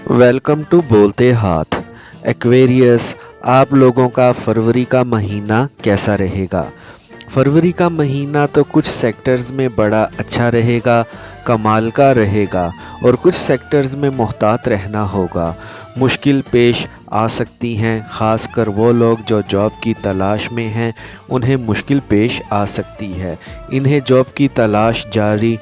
Welcome to बोलते हाथ। Aquarius, आप लोगों का फरवरी का महीना कैसा रहेगा? फरवरी का महीना तो कुछ सेक्टर्स में बड़ा अच्छा रहेगा, कमाल का रहेगा, और कुछ सेक्टर्स में मोहतात रहना होगा। मुश्किल पेश आ सकती हैं, ख़ासकर वो लोग जो जॉब की तलाश में हैं, उन्हें मुश्किल पेश आ सकती है। इन्हें जॉब की तलाश जारी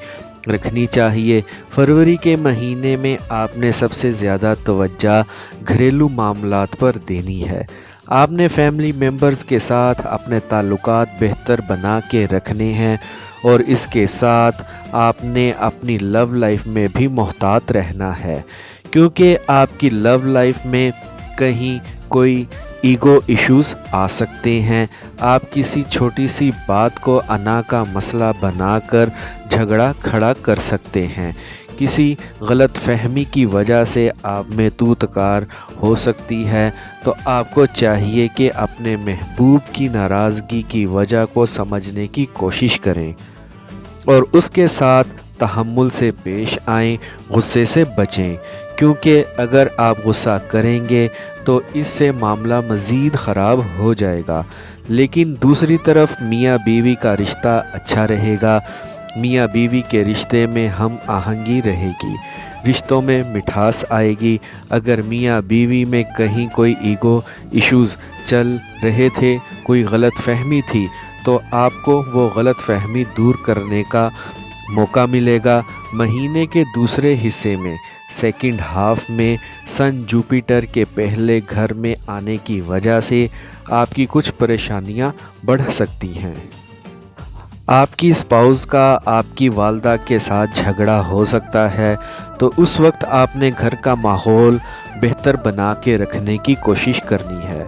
रखनी चाहिए। फरवरी के महीने में आपने सबसे ज़्यादा तवज्जो घरेलू मामलात पर देनी है। आपने फैमिली मेम्बर्स के साथ अपने ताल्लुकात बेहतर बना के रखने हैं, और इसके साथ आपने अपनी लव लाइफ में भी मोहतात रहना है, क्योंकि आपकी लव लाइफ में कहीं कोई ईगो इश्यूज़ आ सकते हैं। आप किसी छोटी सी बात को अना का मसला बनाकर झगड़ा खड़ा कर सकते हैं। किसी गलत फहमी की वजह से आप में तू तकार हो सकती है, तो आपको चाहिए कि अपने महबूब की नाराज़गी की वजह को समझने की कोशिश करें और उसके साथ तहम्मुल से पेश आएं, गुस्से से बचें, क्योंकि अगर आप गुस्सा करेंगे तो इससे मामला मज़ीद ख़राब हो जाएगा। लेकिन दूसरी तरफ मियाँ बीवी का रिश्ता अच्छा रहेगा। मियाँ बीवी के रिश्ते में हम आहंगी रहेगी, रिश्तों में मिठास आएगी। अगर मियाँ बीवी में कहीं कोई ईगो इश्यूज़ चल रहे थे, कोई गलत फहमी थी, तो आपको वो गलत फहमी दूर करने का मौका मिलेगा। महीने के दूसरे हिस्से में, सेकंड हाफ में, सन जुपिटर के पहले घर में आने की वजह से आपकी कुछ परेशानियां बढ़ सकती हैं। आपकी स्पाउस का आपकी वालदा के साथ झगड़ा हो सकता है, तो उस वक्त आपने घर का माहौल बेहतर बना के रखने की कोशिश करनी है।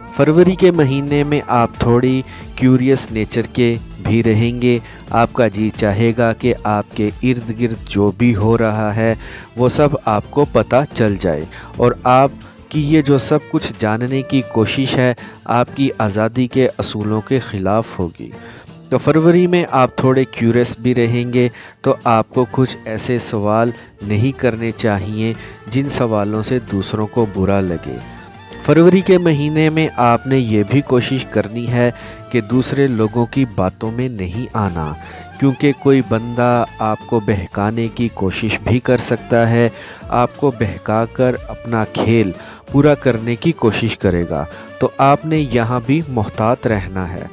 फरवरी के महीने में आप थोड़ी क्यूरियस नेचर के भी रहेंगे। आपका जी चाहेगा कि आपके इर्द गिर्द जो भी हो रहा है वो सब आपको पता चल जाए, और आपकी ये जो सब कुछ जानने की कोशिश है आपकी आज़ादी के असूलों के ख़िलाफ़ होगी। तो फरवरी में आप थोड़े क्यूरियस भी रहेंगे, तो आपको कुछ ऐसे सवाल नहीं करने चाहिए जिन सवालों से दूसरों को बुरा लगे। फरवरी के महीने में आपने ये भी कोशिश करनी है कि दूसरे लोगों की बातों में नहीं आना, क्योंकि कोई बंदा आपको बहकाने की कोशिश भी कर सकता है। आपको बहकाकर अपना खेल पूरा करने की कोशिश करेगा, तो आपने यहाँ भी मोहतात रहना है।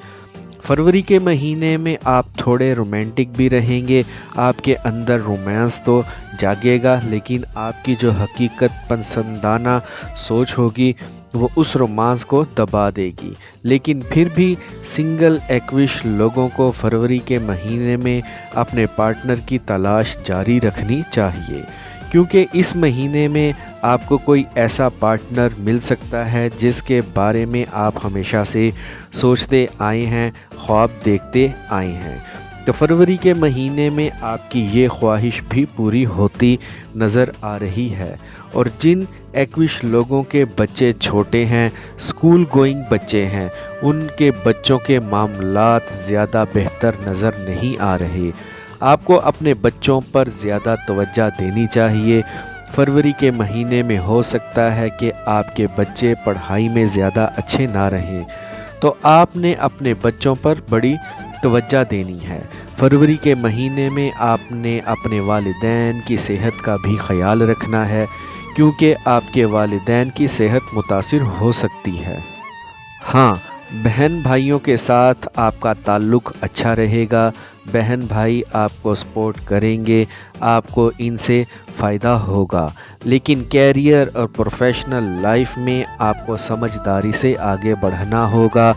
फरवरी के महीने में आप थोड़े रोमांटिक भी रहेंगे। आपके अंदर रोमांस तो जागेगा, लेकिन आपकी जो हकीकत पसंदाना सोच होगी वो उस रोमांस को दबा देगी। लेकिन फिर भी सिंगल एक्विश लोगों को फरवरी के महीने में अपने पार्टनर की तलाश जारी रखनी चाहिए, क्योंकि इस महीने में आपको कोई ऐसा पार्टनर मिल सकता है जिसके बारे में आप हमेशा से सोचते आए हैं, ख्वाब देखते आए हैं। तो फरवरी के महीने में आपकी ये ख्वाहिश भी पूरी होती नज़र आ रही है। और जिन एक्विश लोगों के बच्चे छोटे हैं, स्कूल गोइंग बच्चे हैं, उनके बच्चों के मामलात ज़्यादा बेहतर नज़र नहीं आ रहे। आपको अपने बच्चों पर ज़्यादा तवज्जो देनी चाहिए। फरवरी के महीने में हो सकता है कि आपके बच्चे पढ़ाई में ज़्यादा अच्छे ना रहें, तो आपने अपने बच्चों पर बड़ी तवज्जो देनी है। फरवरी के महीने में आपने अपने वालिदैन की सेहत का भी ख्याल रखना है, क्योंकि आपके वालिदैन की सेहत मुतासिर हो सकती है। हाँ, बहन भाइयों के साथ आपका ताल्लुक़ अच्छा रहेगा। बहन भाई आपको सपोर्ट करेंगे, आपको इनसे फ़ायदा होगा। लेकिन कैरियर और प्रोफेशनल लाइफ में आपको समझदारी से आगे बढ़ना होगा,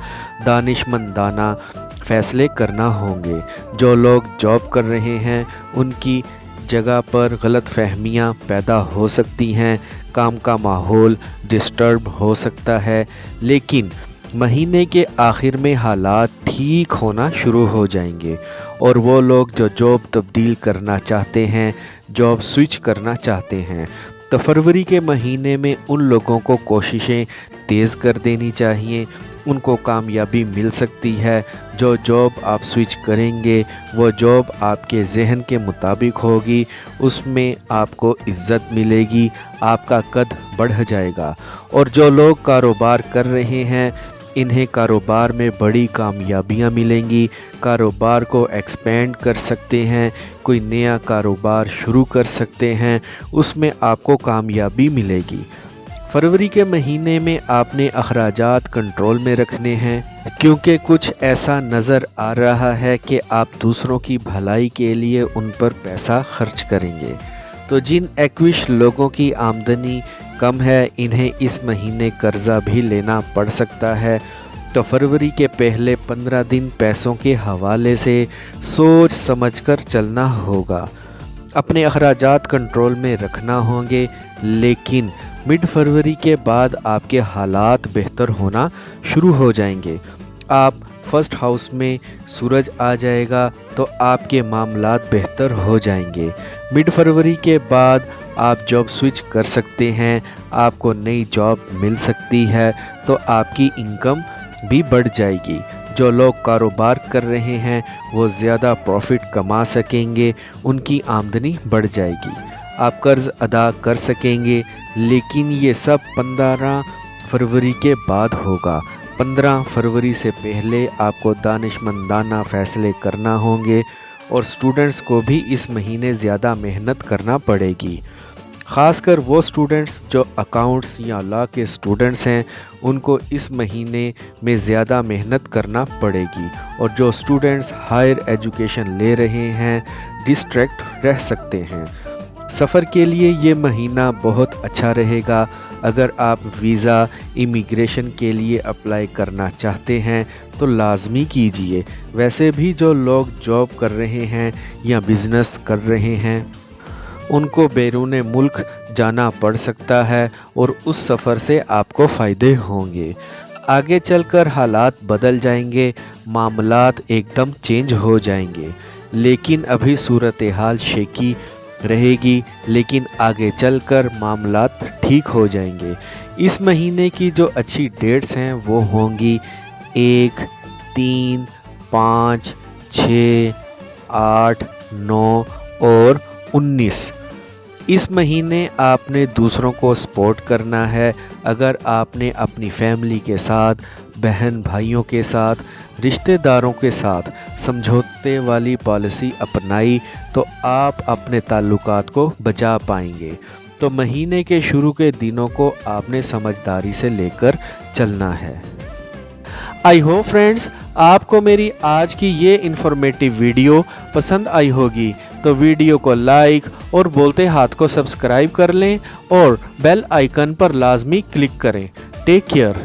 दानिशमंदाना फ़ैसले करना होंगे। जो लोग जॉब कर रहे हैं उनकी जगह पर गलत फहमियाँ पैदा हो सकती हैं, काम का माहौल डिस्टर्ब हो सकता है, लेकिन महीने के आखिर में हालात ठीक होना शुरू हो जाएंगे, और वो लोग जो जॉब तब्दील करना चाहते हैं, जॉब स्विच करना चाहते हैं, तो फरवरी के महीने में उन लोगों को कोशिशें तेज़ कर देनी चाहिए उनको कामयाबी मिल सकती है। जो जॉब आप स्विच करेंगे वो जॉब आपके जहन के मुताबिक होगी, उसमें आपको इज़्ज़त मिलेगी, आपका कद बढ़ जाएगा। और जो लोग कारोबार कर रहे हैं इन्हें कारोबार में बड़ी कामयाबियां मिलेंगी, कारोबार को एक्सपेंड कर सकते हैं, कोई नया कारोबार शुरू कर सकते हैं, उसमें आपको कामयाबी मिलेगी। फरवरी के महीने में आपने अखराजात कंट्रोल में रखने हैं, क्योंकि कुछ ऐसा नज़र आ रहा है कि आप दूसरों की भलाई के लिए उन पर पैसा खर्च करेंगे। तो जिन एक्विश लोगों की आमदनी कम है इन्हें इस महीने कर्जा भी लेना पड़ सकता है। तो फरवरी के पहले 15 दिन पैसों के हवाले से सोच समझकर चलना होगा, अपने अखराजात कंट्रोल में रखना होंगे। लेकिन मिड फरवरी के बाद आपके हालात बेहतर होना शुरू हो जाएंगे। आप फर्स्ट हाउस में सूरज आ जाएगा तो आपके मामलात बेहतर हो जाएंगे। मिड फरवरी के बाद आप जॉब स्विच कर सकते हैं, आपको नई जॉब मिल सकती है, तो आपकी इनकम भी बढ़ जाएगी। जो लोग कारोबार कर रहे हैं वो ज़्यादा प्रॉफिट कमा सकेंगे, उनकी आमदनी बढ़ जाएगी, आप कर्ज़ अदा कर सकेंगे। लेकिन ये सब 15 फरवरी के बाद होगा। 15 फरवरी से पहले आपको दानिशमंदाना फ़ैसले करना होंगे और स्टूडेंट्स को भी इस महीने ज़्यादा मेहनत करना पड़ेगी। ख़ासकर वो स्टूडेंट्स जो अकाउंट्स या लॉ के स्टूडेंट्स हैं उनको इस महीने में ज़्यादा मेहनत करना पड़ेगी। और जो स्टूडेंट्स हायर एजुकेशन ले रहे हैं डिस्ट्रैक्ट रह सकते हैं। सफ़र के लिए ये महीना बहुत अच्छा रहेगा। अगर आप वीज़ा इमिग्रेशन के लिए अप्लाई करना चाहते हैं तो लाजमी कीजिए। वैसे भी जो लोग जॉब कर रहे हैं या बिज़नेस कर रहे हैं उनको बैरून मुल्क जाना पड़ सकता है और उस सफ़र से आपको फ़ायदे होंगे। आगे चलकर हालात बदल जाएंगे, मामलात एकदम चेंज हो जाएंगे। लेकिन अभी सूरत हाल शेकी रहेगी, लेकिन आगे चलकर मामलात ठीक हो जाएंगे। इस महीने की जो अच्छी डेट्स हैं वो होंगी 1, 3, 5, 6, 8, 9 और 19। इस महीने आपने दूसरों को सपोर्ट करना है। अगर आपने अपनी फैमिली के साथ, बहन भाइयों के साथ, रिश्तेदारों के साथ समझौते वाली पॉलिसी अपनाई तो आप अपने ताल्लुकात को बचा पाएंगे। तो महीने के शुरू के दिनों को आपने समझदारी से लेकर चलना है। आई होप फ्रेंड्स आपको मेरी आज की ये इन्फॉर्मेटिव वीडियो पसंद आई होगी, तो वीडियो को लाइक और बोलते हाथ को सब्सक्राइब कर लें और बेल आइकन पर लाजमी क्लिक करें। Take care.